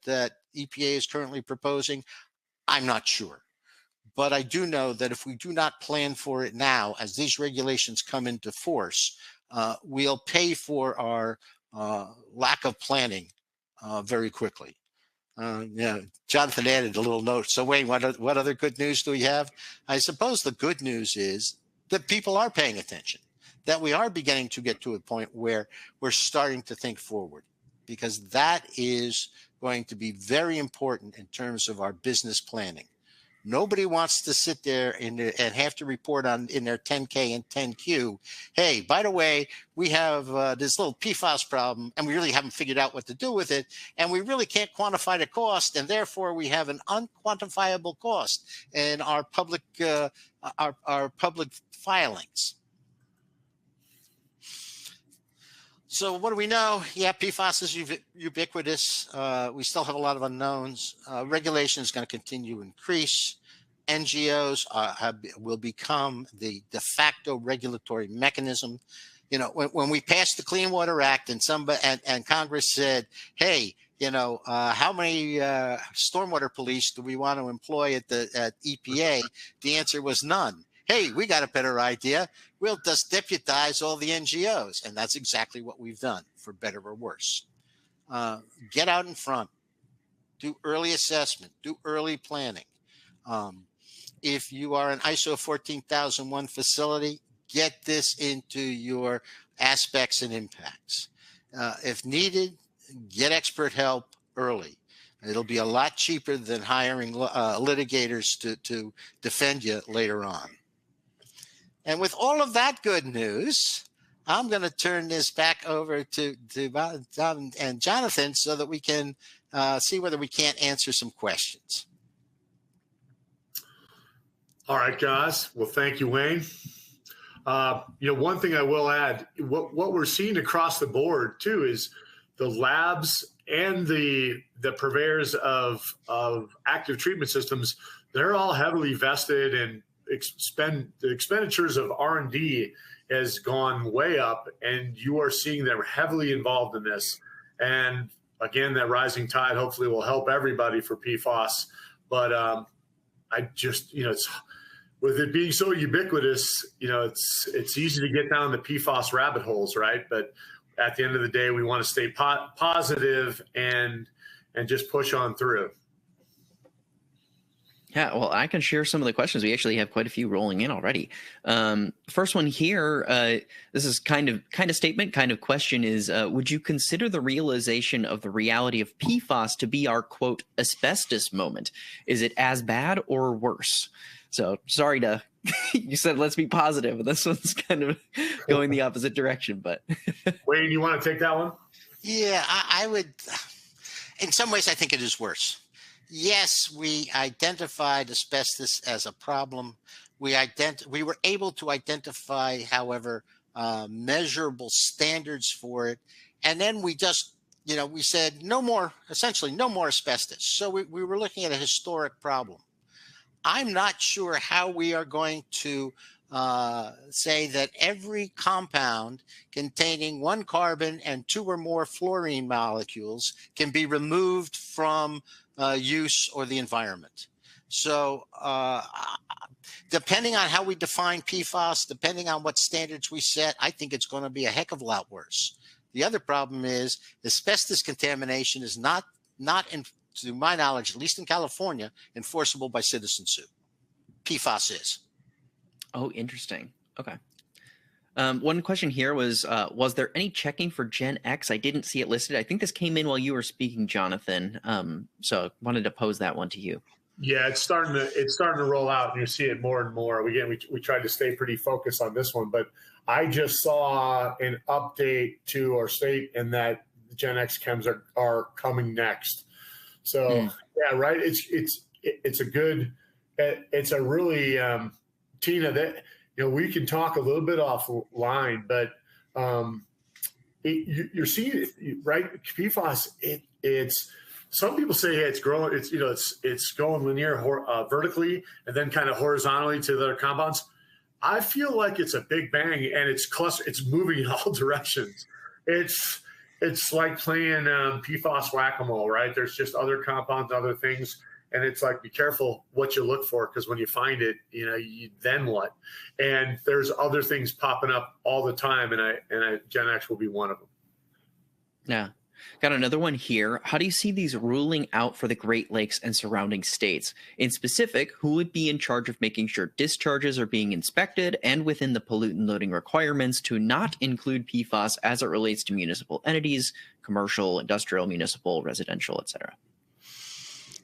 EPA is currently proposing? I'm not sure. But I do know that if we do not plan for it now, as these regulations come into force, we'll pay for our lack of planning very quickly. Yeah, Jonathan added a little note. So Wayne, what other good news do we have? I suppose the good news is that people are paying attention, that we are beginning to get to a point where we're starting to think forward, because that is going to be very important in terms of our business planning. Nobody wants to sit there and have to report on in their 10K and 10Q, hey, by the way, we have this little PFAS problem and we really haven't figured out what to do with it. And we really can't quantify the cost. And therefore we have an unquantifiable cost in our public filings. So what do we know? Yeah, PFAS is ubiquitous. We still have a lot of unknowns. Regulation is going to continue to increase. NGOs will become the de facto regulatory mechanism. You know, when we passed the Clean Water Act and Congress said, hey, you know, how many stormwater police do we want to employ at EPA? The answer was none. Hey, we got a better idea. We'll just deputize all the NGOs. And that's exactly what we've done, for better or worse. Get out in front. Do early assessment. Do early planning. If you are an ISO 14001 facility, get this into your aspects and impacts. If needed, get expert help early. It'll be a lot cheaper than hiring litigators to defend you later on. And with all of that good news, I'm going to turn this back over to Bob and Jonathan so that we can see whether we can't answer some questions. All right, guys. Well, thank you, Wayne. One thing I will add, what we're seeing across the board too is the labs and the purveyors of active treatment systems. They're all heavily vested, and the expenditures of R&D has gone way up, and you are seeing them heavily involved in this. And again, that rising tide hopefully will help everybody for PFAS. But I just, it's with it being so ubiquitous, it's easy to get down the PFAS rabbit holes, right? But at the end of the day, we want to stay positive and just push on through. Yeah, well, I can share some of the questions. We actually have quite a few rolling in already. First one here, this is kind of statement, kind of question is, would you consider the realization of the reality of PFAS to be our, quote, asbestos moment? Is it as bad or worse? So sorry to, you said let's be positive, but this one's kind of going the opposite direction. But Wayne, you want to take that one? Yeah, I would. In some ways, I think it is worse. Yes, we identified asbestos as a problem. We were able to identify, however, measurable standards for it. And then we just, we said essentially no more asbestos. So we were looking at a historic problem. I'm not sure how we are going to say that every compound containing 1 carbon and 2 or more fluorine molecules can be removed from use or the environment. So depending on how we define PFAS, depending on what standards we set, I think it's going to be a heck of a lot worse. The other problem is asbestos contamination is not to my knowledge, at least in California, enforceable by citizen suit. PFAS is. Oh, interesting. Okay. One question here was there any checking for Gen X? I didn't see it listed. I think this came in while you were speaking, Jonathan. So wanted to pose that one to you. Yeah, it's starting to roll out, and you see it more and more. We tried to stay pretty focused on this one, but I just saw an update to our state, and that Gen X chems are coming next. So yeah, right. It's a really Tina, that we can talk a little bit offline, but you're seeing it, right? PFAS. It's some people say it's growing. It's going linear, vertically, and then kind of horizontally to the other compounds. I feel like it's a big bang, and it's moving in all directions. It's like playing PFAS whack-a-mole, right? There's just other compounds, other things, and it's like, be careful what you look for, because when you find it, then what? And there's other things popping up all the time, and Gen X will be one of them. Yeah. Got another one here. How do you see these ruling out for the Great Lakes and surrounding states? In specific, who would be in charge of making sure discharges are being inspected and within the pollutant loading requirements to not include PFAS as it relates to municipal entities, commercial, industrial, municipal, residential, etc.?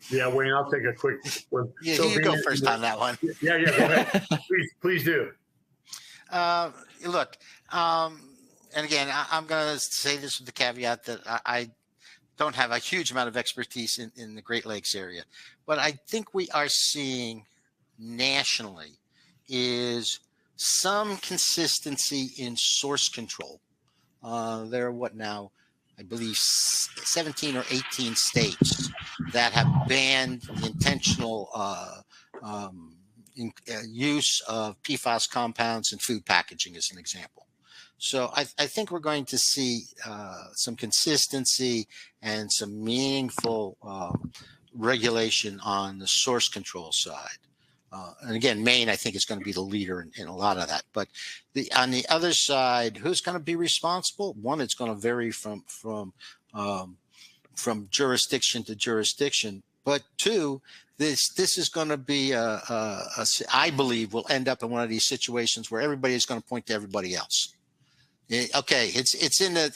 Yeah, Wayne, I'll take a quick one. Yeah, so you go first on that one. Yeah, go ahead. Please do. Look, and again, I'm going to say this with the caveat that I don't have a huge amount of expertise in the Great Lakes area. What I think we are seeing nationally is some consistency in source control. There are what now? I believe 17 or 18 states that have banned the intentional use of PFAS compounds in food packaging, as an example. So I think we're going to see some consistency and some meaningful regulation on the source control side. And again, Maine, I think, is going to be the leader in a lot of that. But on the other side, who's going to be responsible? One, it's going to vary from jurisdiction to jurisdiction. But two, this is going to be I believe will end up in one of these situations where everybody is going to point to everybody else. Okay, it's in the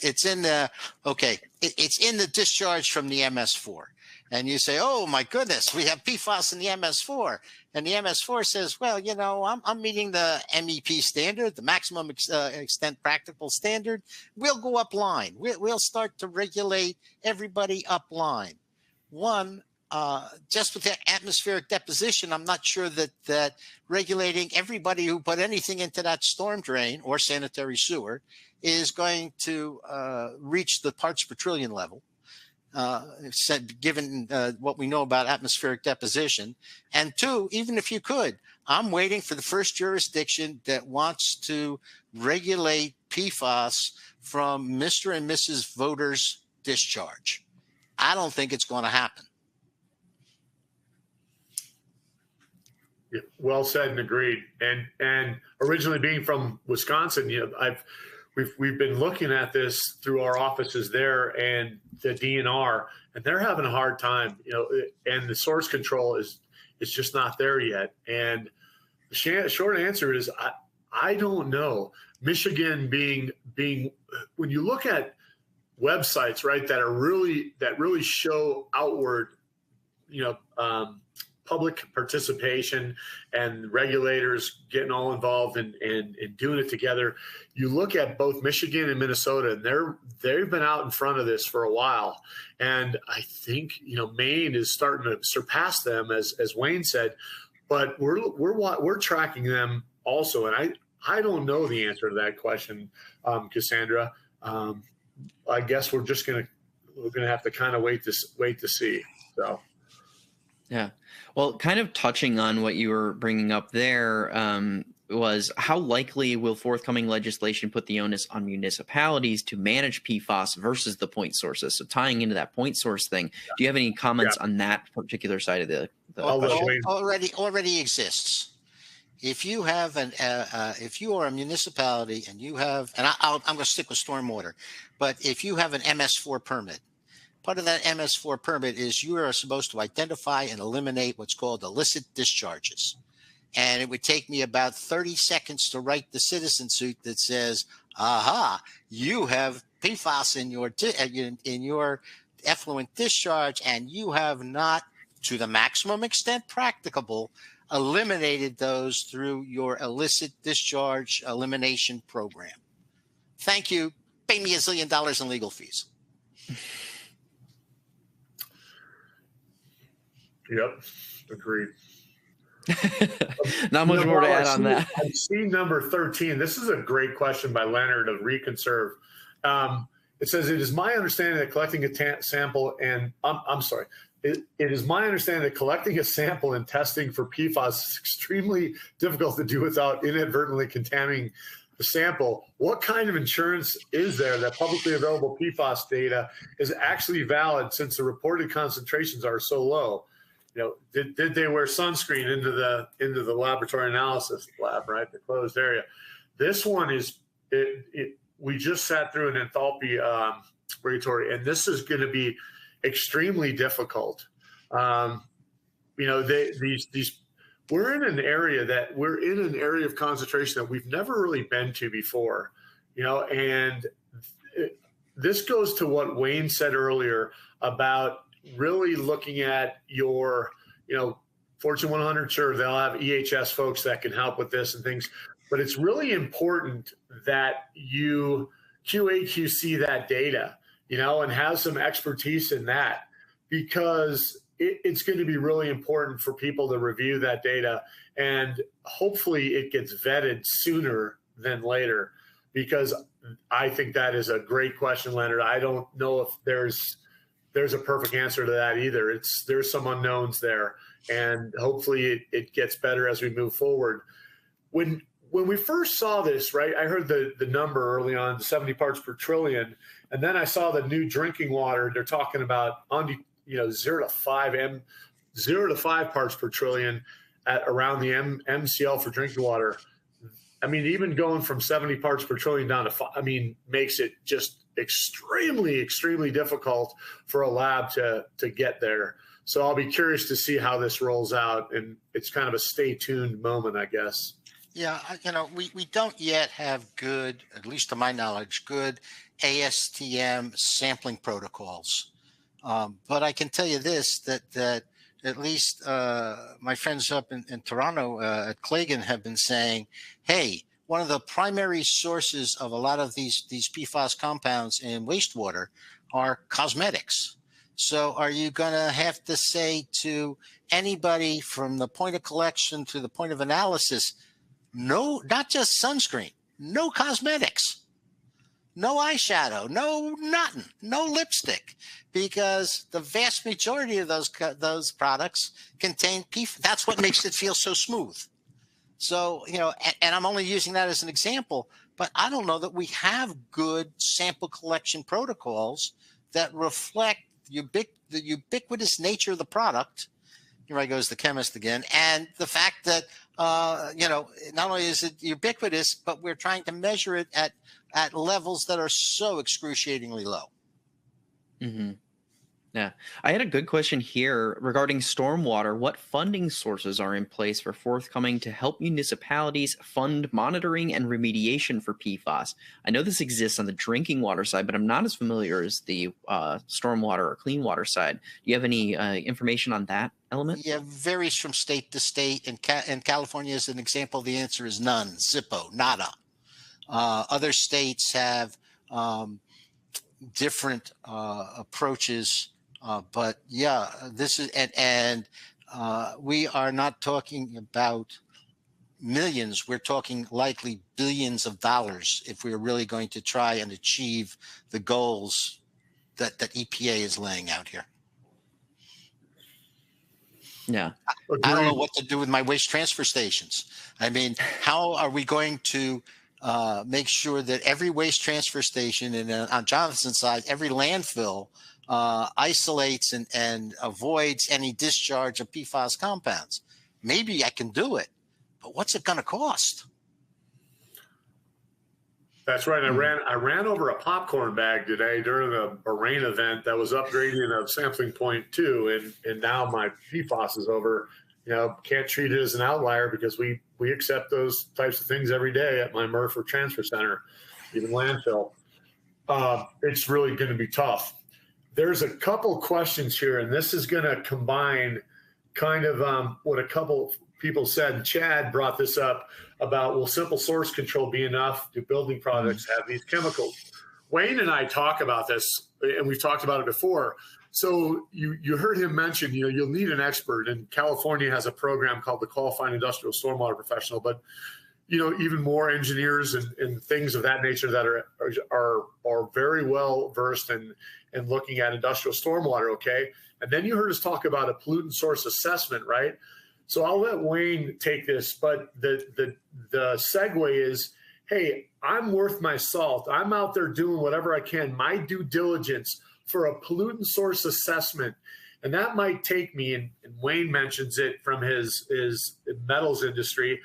discharge from the MS4. And you say, oh, my goodness, we have PFAS in the MS4. And the MS4 says, well, you know, I'm meeting the MEP standard, the maximum extent practical standard. We'll go up line. We'll start to regulate everybody up line. One, just with the atmospheric deposition, I'm not sure that regulating everybody who put anything into that storm drain or sanitary sewer is going to reach the parts per trillion level. Given what we know about atmospheric deposition. And two, even if you could, I'm waiting for the first jurisdiction that wants to regulate PFAS from Mr. and Mrs. Voters' discharge. I don't think it's going to happen. Yeah, well said and agreed. And originally being from Wisconsin, you know, we've been looking at this through our offices there and the DNR, and they're having a hard time, you know, and the source control is just not there yet. And the short answer is I don't know. Michigan being when you look at websites, right, that really show outward, you know, public participation and regulators getting all involved and doing it together. You look at both Michigan and Minnesota, and they've been out in front of this for a while. And I think, you know, Maine is starting to surpass them, as Wayne said, but we're tracking them also. And I don't know the answer to that question, Cassandra. I guess we're gonna have to kind of wait to see. So. Yeah. Well, kind of touching on what you were bringing up there was how likely will forthcoming legislation put the onus on municipalities to manage PFAS versus the point sources? So tying into that point source thing, do you have any comments on that particular side of the already exists. If you have if you are a municipality and you have, and I'm going to stick with stormwater, but if you have an MS4 permit, part of that MS4 permit is you are supposed to identify and eliminate what's called illicit discharges. And it would take me about 30 seconds to write the citizen suit that says, aha, you have PFAS in your effluent discharge, and you have not, to the maximum extent practicable, eliminated those through your illicit discharge elimination program. Thank you. Pay me $1 zillion in legal fees. Yep, agreed. Not much more to add on that. I see number 13. This is a great question by Leonard of Reconserve. It says, it is my understanding that collecting a sample and I'm sorry. It is my understanding that collecting a sample and testing for PFAS is extremely difficult to do without inadvertently contaminating the sample. What kind of insurance is there that publicly available PFAS data is actually valid since the reported concentrations are so low? You know, did they wear sunscreen into the laboratory analysis lab, right? The closed area. This one is we just sat through an enthalpy regulatory, and this is going to be extremely difficult. You know, these we're in an area of concentration that we've never really been to before. You know, and this goes to what Wayne said earlier about really looking at your, you know, Fortune 100, sure, they'll have EHS folks that can help with this and things, but it's really important that you QA/QC that data, you know, and have some expertise in that, because it's going to be really important for people to review that data, and hopefully it gets vetted sooner than later, because I think that is a great question, Leonard. I don't know if there's a perfect answer to that either. There's some unknowns there, and hopefully it gets better as we move forward. When we first saw this, right, I heard the number early on, the 70 parts per trillion, and then I saw the new drinking water. They're talking about 0 to 5 parts per trillion at around the MCL for drinking water. I mean, even going from 70 parts per trillion down to 5, I mean, makes it just extremely, extremely difficult for a lab to get there. So I'll be curious to see how this rolls out, and it's kind of a stay tuned moment, I guess. Yeah, you know, we don't yet have good, at least to my knowledge, good ASTM sampling protocols But I can tell you this, that at least my friends up in Toronto at Cleggan have been saying, hey, one of the primary sources of a lot of these PFAS compounds in wastewater are cosmetics. So are you going to have to say to anybody from the point of collection to the point of analysis, no, not just sunscreen, no cosmetics, no eyeshadow, no nothing, no lipstick, because the vast majority of those products contain PFAS. That's what makes it feel so smooth. So, and I'm only using that as an example, but I don't know that we have good sample collection protocols that reflect the ubiquitous nature of the product. Here I goes the chemist again. And the fact that, not only is it ubiquitous, but we're trying to measure it at levels that are so excruciatingly low. Mm-hmm. Yeah. I had a good question here regarding stormwater. What funding sources are in place for forthcoming to help municipalities fund monitoring and remediation for PFAS? I know this exists on the drinking water side, but I'm not as familiar as the stormwater or clean water side. Do you have any information on that element? Yeah, varies from state to state. In California, as an example, the answer is none, zippo, nada. Other states have different approaches. But yeah, this is, and we are not talking about millions. We're talking likely billions of dollars if we're really going to try and achieve the goals that EPA is laying out here. Yeah. I don't know what to do with my waste transfer stations. I mean, how are we going to make sure that every waste transfer station and on Jonathan's side, every landfill isolates and avoids any discharge of PFAS compounds? Maybe I can do it, but what's it going to cost? That's right. I ran over a popcorn bag today during a rain event that was upgrading a sampling point too, and now my PFAS is over. Can't treat it as an outlier because we accept those types of things every day at my Murford Transfer Center, even landfill. It's really going to be tough. There's a couple questions here, and this is going to combine kind of what a couple people said. Chad brought this up about, will simple source control be enough? Do building products have these chemicals? Wayne and I talk about this, and we've talked about it before. So you heard him mention, you'll need an expert, and California has a program called the Qualified Industrial Stormwater Professional, but even more engineers and things of that nature that are very well versed in looking at industrial stormwater. Okay. And then you heard us talk about a pollutant source assessment, right? So I'll let Wayne take this, but the segue is, hey, I'm worth my salt. I'm out there doing whatever I can, my due diligence for a pollutant source assessment. And that might take me, and Wayne mentions it from his metals industry.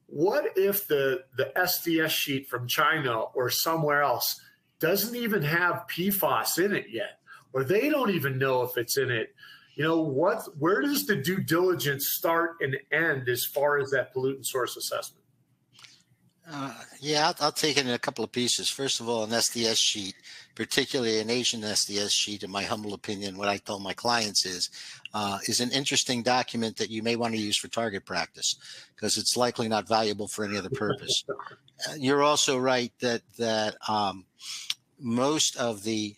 What if the SDS sheet from China or somewhere else doesn't even have PFAS in it yet, or they don't even know if it's in it? Where does the due diligence start and end as far as that pollutant source assessment? I'll take it in a couple of pieces. First of all, an SDS sheet, particularly an Asian SDS sheet, in my humble opinion, what I tell my clients is an interesting document that you may want to use for target practice because it's likely not valuable for any other purpose. You're also right that most of the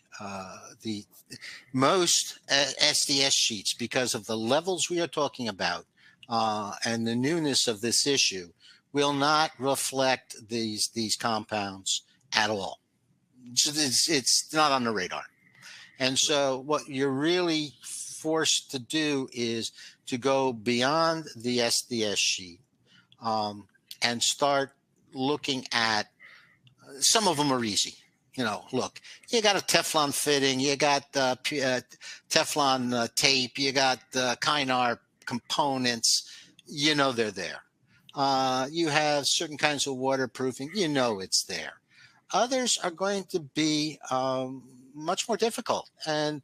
SDS sheets, because of the levels we are talking about and the newness of this issue, will not reflect these compounds at all. It's not on the radar. And so what you're really forced to do is to go beyond the SDS sheet and start looking at, some of them are easy. Look, you got a Teflon fitting, you got Teflon tape, you got Kynar components, they're there. You have certain kinds of waterproofing, it's there. Others are going to be much more difficult. And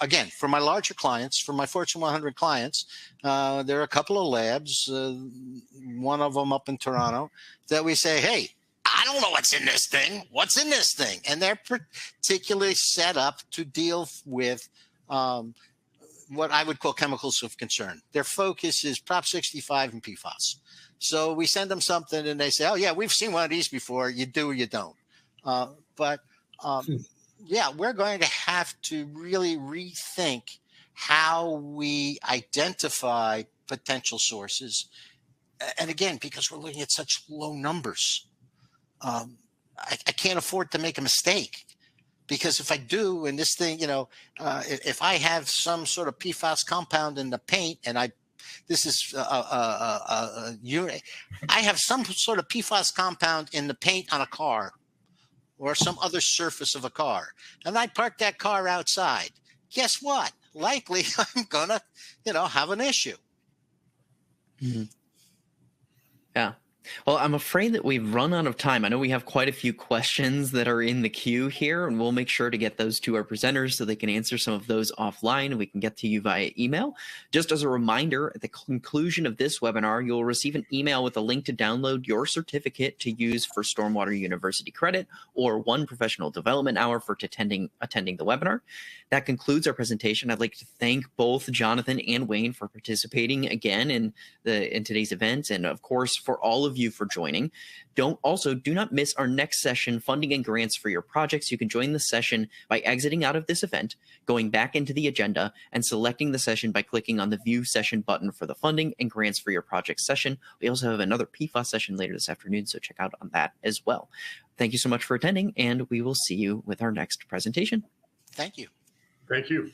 again, for my larger clients, for my Fortune 100 clients, there are a couple of labs, one of them up in Toronto, that we say, hey, I don't know what's in this thing. What's in this thing? And they're particularly set up to deal with what I would call chemicals of concern. Their focus is Prop 65 and PFAS. So we send them something and they say, oh, yeah, we've seen one of these before. You do or you don't. Yeah, we're going to have to really rethink how we identify potential sources. And again, because we're looking at such low numbers, I can't afford to make a mistake. Because if I do, and this thing, if I have some sort of PFAS compound in the paint, and I have some sort of PFAS compound in the paint on a car or some other surface of a car, and I park that car outside, guess what? Likely I'm gonna, have an issue. Mm-hmm. Yeah. Well, I'm afraid that we've run out of time. I know we have quite a few questions that are in the queue here, and we'll make sure to get those to our presenters so they can answer some of those offline, and we can get to you via email. Just as a reminder, at the conclusion of this webinar, you'll receive an email with a link to download your certificate to use for Stormwater University credit or 1 professional development hour for attending the webinar. That concludes our presentation. I'd like to thank both Jonathan and Wayne for participating again in today's event, and of course for all of you for joining. Do not miss our next session, Funding and Grants for Your Projects. You can join the session by exiting out of this event, going back into the agenda, and selecting the session by clicking on the View Session button for the Funding and Grants for Your Projects session. We also have another PFAS session later this afternoon, so check out on that as well. Thank you so much for attending, and we will see you with our next presentation. Thank you. Thank you.